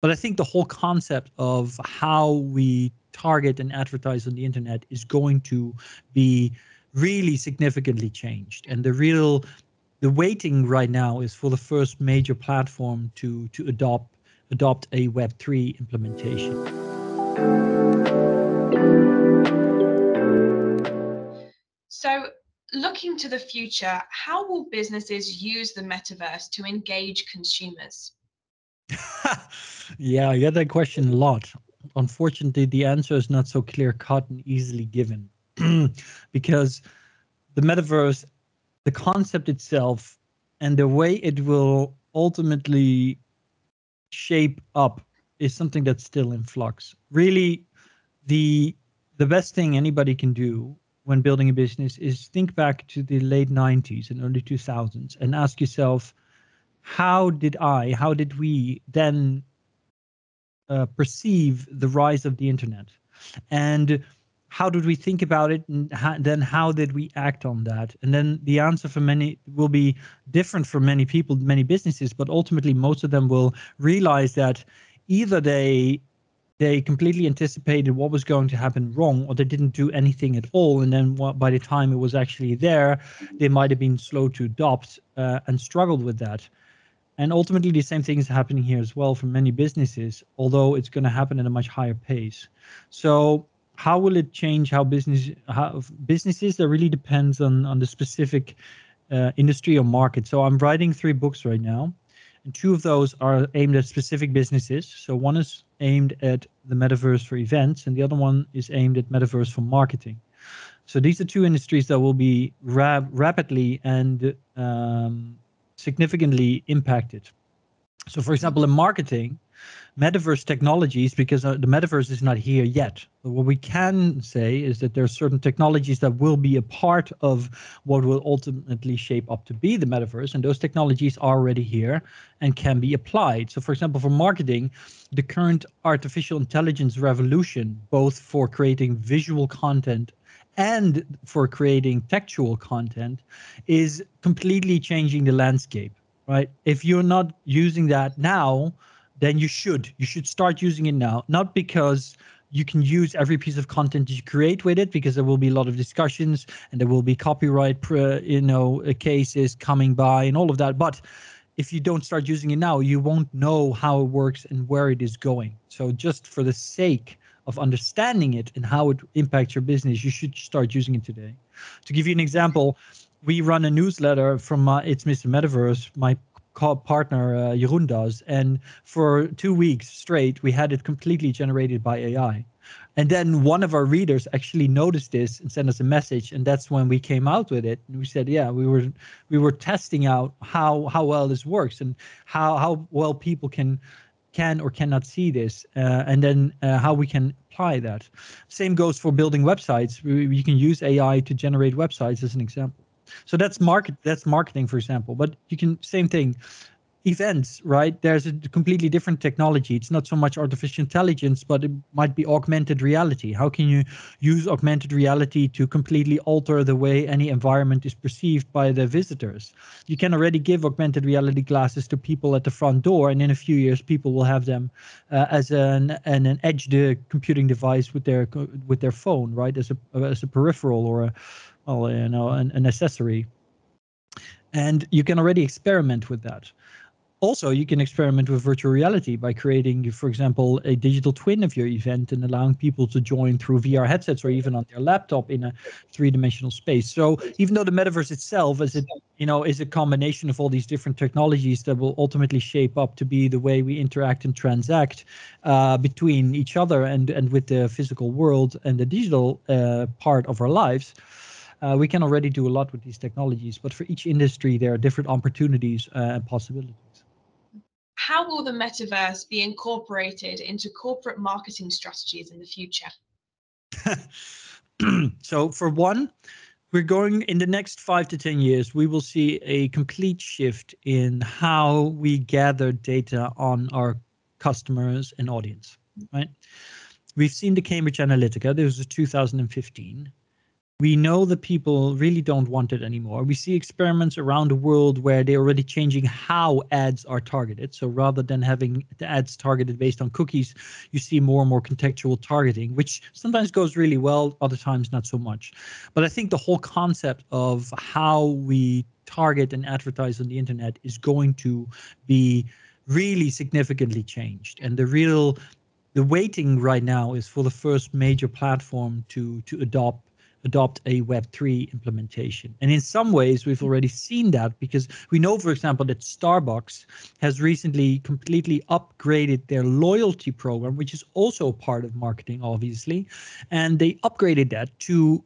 But I think the whole concept of how we target and advertise on the internet is going to be really significantly changed. And the waiting right now is for the first major platform to adopt a Web3 implementation. So, looking to the future, how will businesses use the metaverse to engage consumers? Yeah, I get that question a lot. Unfortunately, the answer is not so clear-cut and easily given. Because the metaverse, the concept itself, and the way it will ultimately shape up is something that's still in flux. Really, the best thing anybody can do when building a business is think back to the late 90s and early 2000s and ask yourself, how did we then perceive the rise of the internet? And how did we think about it? And then how did we act on that? And then the answer for many will be different for many people, many businesses, but ultimately most of them will realize that either they completely anticipated what was going to happen wrong, or they didn't do anything at all. And then by the time it was actually there, they might have been slow to adopt and struggled with that. And ultimately, the same thing is happening here as well for many businesses, although it's going to happen at a much higher pace. So how will it change how businesses? That really depends on the specific industry or market. So I'm writing 3 books right now, and 2 of those are aimed at specific businesses. So one is aimed at the metaverse for events, and the other one is aimed at metaverse for marketing. So these are 2 industries that will be rapidly and significantly impacted. So for example, in marketing, metaverse technologies, because the metaverse is not here yet. But what we can say is that there are certain technologies that will be a part of what will ultimately shape up to be the metaverse. And those technologies are already here and can be applied. So for example, for marketing, the current artificial intelligence revolution, both for creating visual content and for creating textual content, is completely changing the landscape, right? If you're not using that now, then you should start using it now. Not because you can use every piece of content you create with it, because there will be a lot of discussions and there will be copyright cases coming by and all of that. But if you don't start using it now, you won't know how it works and where it is going. So just for the sake of understanding it and how it impacts your business, you should start using it today. To give you an example, we run a newsletter from It's Mr. Metaverse, my partner Jeroen does, and for 2 weeks straight, we had it completely generated by AI. And then one of our readers actually noticed this and sent us a message, and that's when we came out with it. And we said, yeah, we were testing out how well this works and how well people can or cannot see this, and then how we can apply that. Same goes for building websites. You can use AI to generate websites as an example. So that's marketing, for example. But you can, same thing, events, right? There's a completely different technology. It's not so much artificial intelligence, but it might be augmented reality. How can you use augmented reality to completely alter the way any environment is perceived by the visitors? You can already give augmented reality glasses to people at the front door, and in a few years, people will have them as an edge computing device with their phone, right? As a peripheral or an accessory. And you can already experiment with that. Also, you can experiment with virtual reality by creating, for example, a digital twin of your event and allowing people to join through VR headsets or even on their laptop in a 3-dimensional space. So even though the metaverse itself is a combination of all these different technologies that will ultimately shape up to be the way we interact and transact between each other and with the physical world and the digital part of our lives, we can already do a lot with these technologies. But for each industry, there are different opportunities and possibilities. How will the metaverse be incorporated into corporate marketing strategies in the future? So for one, we're going in the next 5 to 10 years, we will see a complete shift in how we gather data on our customers and audience, right? We've seen the Cambridge Analytica. This was 2015. We know that people really don't want it anymore. We see experiments around the world where they're already changing how ads are targeted. So rather than having the ads targeted based on cookies, you see more and more contextual targeting, which sometimes goes really well, other times not so much. But I think the whole concept of how we target and advertise on the internet is going to be really significantly changed. And the waiting right now is for the first major platform to adopt a Web3 implementation. And in some ways, we've already seen that, because we know, for example, that Starbucks has recently completely upgraded their loyalty program, which is also a part of marketing, and they upgraded that to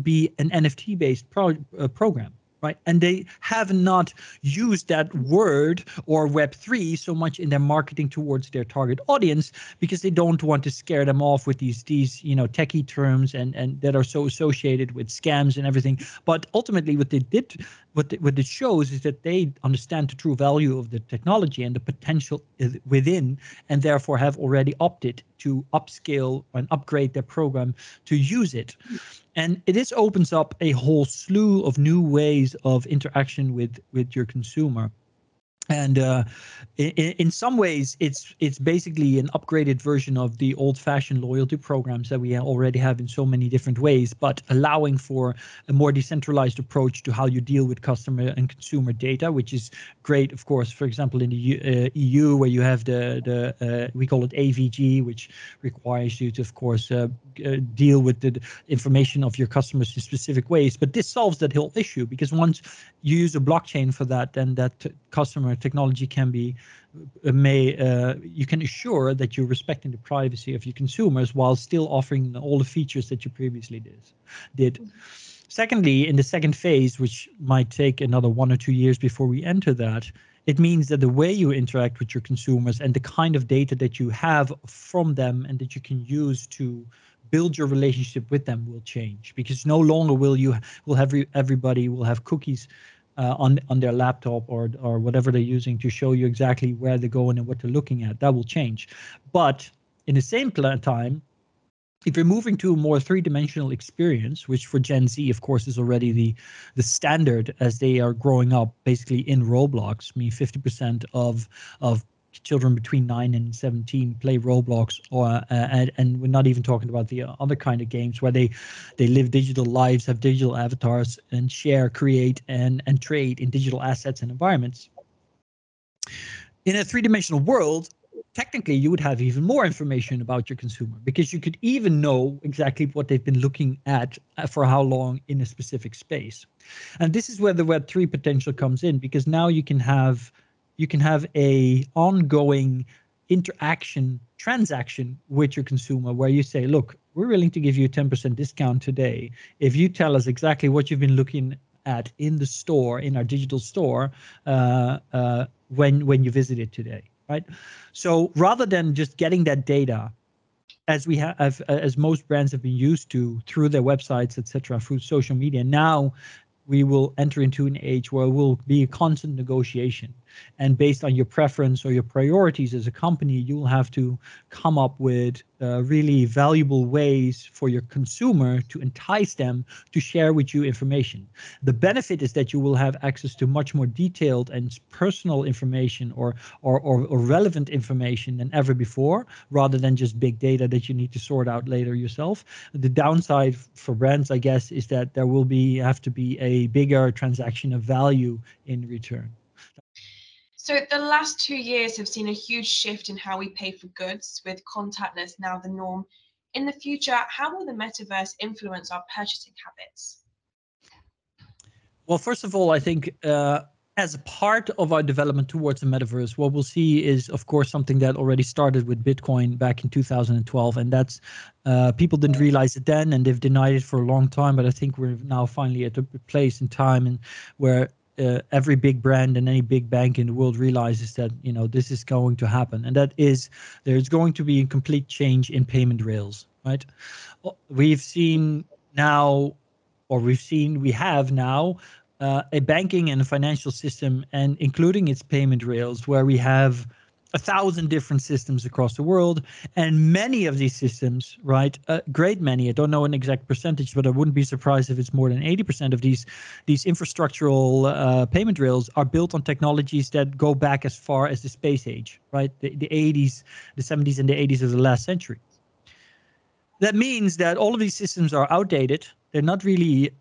be an NFT-based program. Right. And they have not used that word or Web3 so much in their marketing towards their target audience, because they don't want to scare them off with these techie terms and that are so associated with scams and everything. But ultimately, what it shows is that they understand the true value of the technology and the potential within, and therefore have already opted to upscale and upgrade their program to use it. And this opens up a whole slew of new ways of interaction with your consumer. And in some ways, it's basically an upgraded version of the old-fashioned loyalty programs that we already have in so many different ways, but allowing for a more decentralized approach to how you deal with customer and consumer data, which is great, of course. For example, in the EU, where you have we call it AVG, which requires you to, of course, deal with the information of your customers in specific ways. But this solves that whole issue, because once you use a blockchain for that, then that customer technology can be you can assure that you're respecting the privacy of your consumers while still offering all the features that you previously did. Secondly, in the second phase, which might take another 1 or 2 years before we enter that, it means that the way you interact with your consumers and the kind of data that you have from them and that you can use to build your relationship with them will change, because no longer everybody will have cookies on their laptop or whatever they're using to show you exactly where they're going and what they're looking at. That will change. But in the same time, if you're moving to a more three-dimensional experience, which for Gen Z, of course, is already the standard as they are growing up basically in Roblox. I mean, 50% of children between 9 and 17 play Roblox, and we're not even talking about the other kind of games where they live digital lives, have digital avatars, and share, create, and trade in digital assets and environments. In a three-dimensional world, technically you would have even more information about your consumer, because you could even know exactly what they've been looking at for how long in a specific space. And this is where the Web3 potential comes in, because now you can have a ongoing transaction with your consumer, where you say, look, we're willing to give you a 10% discount today if you tell us exactly what you've been looking at in the store, in our digital store, when you visit it today, right? So rather than just getting that data, as we have, as most brands have been used to through their websites, etc., through social media, now we will enter into an age where it will be a constant negotiation. And based on your preference or your priorities as a company, you will have to come up with really valuable ways for your consumer to entice them to share with you information. The benefit is that you will have access to much more detailed and personal information or relevant information than ever before, rather than just big data that you need to sort out later yourself. The downside for brands, I guess, is that there will have to be a bigger transaction of value in return. So the last 2 years have seen a huge shift in how we pay for goods, with contactless now the norm. In the future, how will the metaverse influence our purchasing habits? Well, first of all, I think as a part of our development towards the metaverse, what we'll see is, of course, something that already started with Bitcoin back in 2012. And that's people didn't realize it then, and they've denied it for a long time. But I think we're now finally at a place in time and where every big brand and any big bank in the world realizes that, this is going to happen. And that is, there's going to be a complete change in payment rails, right? We have now a banking and a financial system, and including its payment rails, where we have 1,000 different systems across the world, and many of these systems, right, a great many, I don't know an exact percentage, but I wouldn't be surprised if it's more than 80% of these infrastructural payment rails are built on technologies that go back as far as the space age, right, the 80s, the 70s, and the 80s of the last century. That means that all of these systems are outdated. They're not really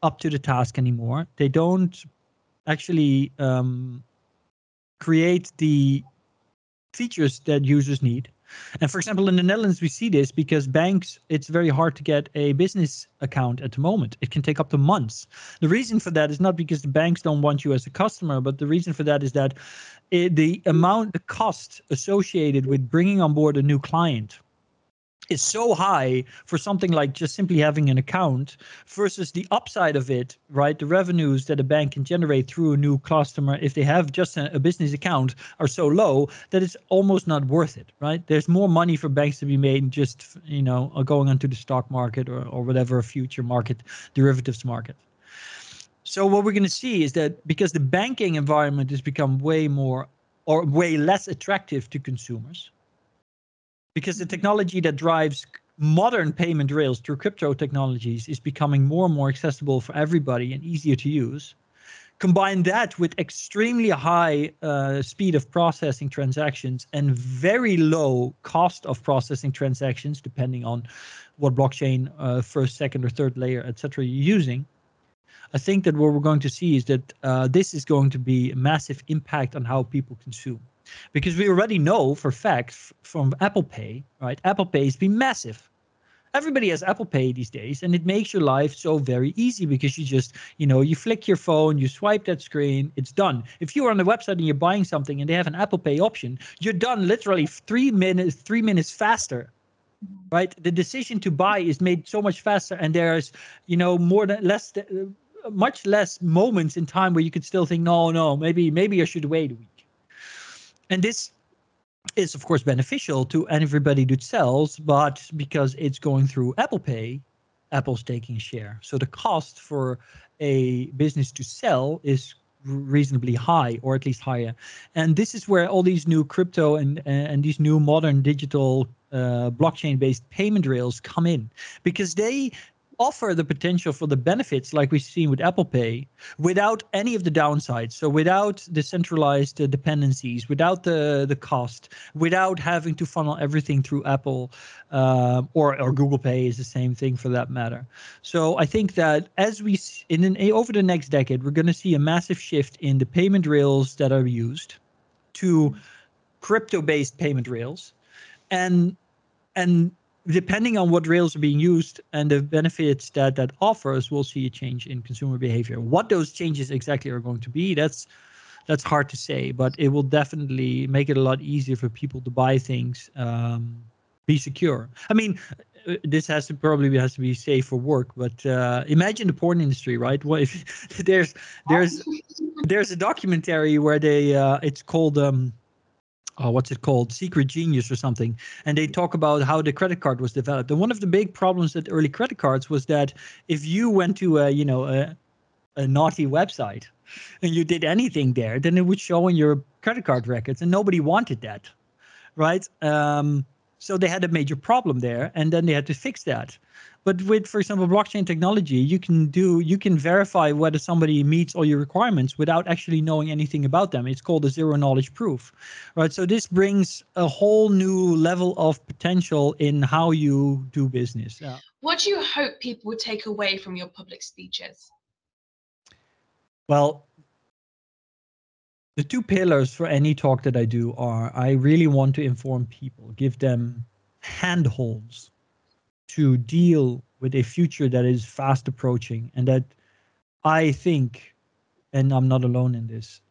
up to the task anymore. They don't actually create the features that users need. And for example, in the Netherlands, we see this because banks, it's very hard to get a business account at the moment. It can take up to months. The reason for that is not because the banks don't want you as a customer, but the reason for that is that the cost associated with bringing on board a new client is so high for something like just simply having an account versus the upside of it, right? The revenues that a bank can generate through a new customer, if they have just a business account, are so low that it's almost not worth it, right? There's more money for banks to be made just, going onto the stock market or whatever future market, derivatives market. So what we're going to see is that because the banking environment has become way less attractive to consumers, because the technology that drives modern payment rails through crypto technologies is becoming more and more accessible for everybody and easier to use. Combine that with extremely high speed of processing transactions and very low cost of processing transactions, depending on what blockchain, first, second, or third layer, etc. you're using. I think that what we're going to see is that this is going to be a massive impact on how people consume. Because we already know for fact from Apple Pay, right? Apple Pay has been massive. Everybody has Apple Pay these days, and it makes your life so very easy because you just, you flick your phone, you swipe that screen, it's done. If you're on the website and you're buying something and they have an Apple Pay option, you're done literally 3 minutes faster, right? The decision to buy is made so much faster, and there's, much less moments in time where you could still think, no, maybe I should wait a week. And this is, of course, beneficial to everybody that sells, but because it's going through Apple Pay, Apple's taking a share. So the cost for a business to sell is reasonably high, or at least higher. And this is where all these new crypto and these new modern digital blockchain-based payment rails come in, because they offer the potential for the benefits like we've seen with Apple Pay without any of the downsides. So without the centralized dependencies, without the cost, without having to funnel everything through Apple, or Google Pay is the same thing for that matter. So I think that as we over the next decade, we're going to see a massive shift in the payment rails that are used to crypto-based payment rails, and depending on what rails are being used and the benefits that offers, we'll see a change in consumer behavior. What those changes exactly are going to be, that's hard to say, but it will definitely make it a lot easier for people to buy things, be secure. I mean, this probably has to be safe for work, but imagine the porn industry, right? What if there's a documentary where it's called what's it called? Secret Genius or something. And they talk about how the credit card was developed. And one of the big problems with early credit cards was that if you went to a naughty website and you did anything there, then it would show in your credit card records, and nobody wanted that, right? So they had a major problem there, and then they had to fix that. But with, for example, blockchain technology, you can verify whether somebody meets all your requirements without actually knowing anything about them. It's called a zero knowledge proof, right? So this brings a whole new level of potential in how you do business. What do you hope people will take away from your public speeches? Well, the two pillars for any talk that I do are, I really want to inform people, give them handholds to deal with a future that is fast approaching, and that I think, and I'm not alone in this,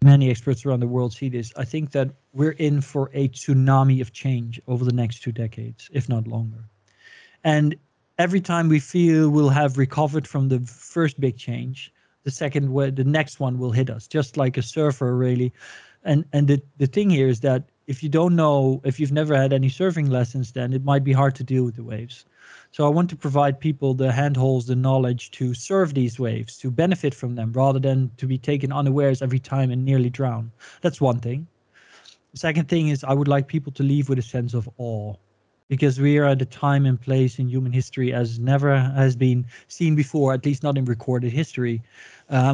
many experts around the world see this, I think that we're in for a tsunami of change over the next 2 decades, if not longer. And every time we feel we'll have recovered from the first big change, the next one will hit us, just like a surfer, really. And the thing here is that if you've never had any surfing lessons, then it might be hard to deal with the waves. So I want to provide people the handholds, the knowledge to surf these waves, to benefit from them, rather than to be taken unawares every time and nearly drown. That's one thing. The second thing is I would like people to leave with a sense of awe, because we are at a time and place in human history as never has been seen before, at least not in recorded history,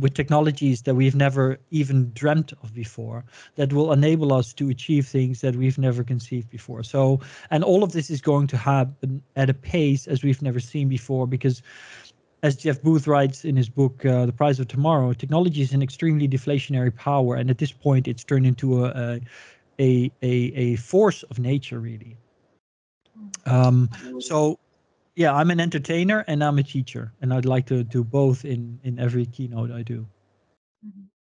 with technologies that we've never even dreamt of before, that will enable us to achieve things that we've never conceived before. So, and all of this is going to happen at a pace as we've never seen before, because as Jeff Booth writes in his book, The Price of Tomorrow, technology is an extremely deflationary power. And at this point, it's turned into a force of nature, really. So, yeah, I'm an entertainer and I'm a teacher. And I'd like to do both in every keynote I do.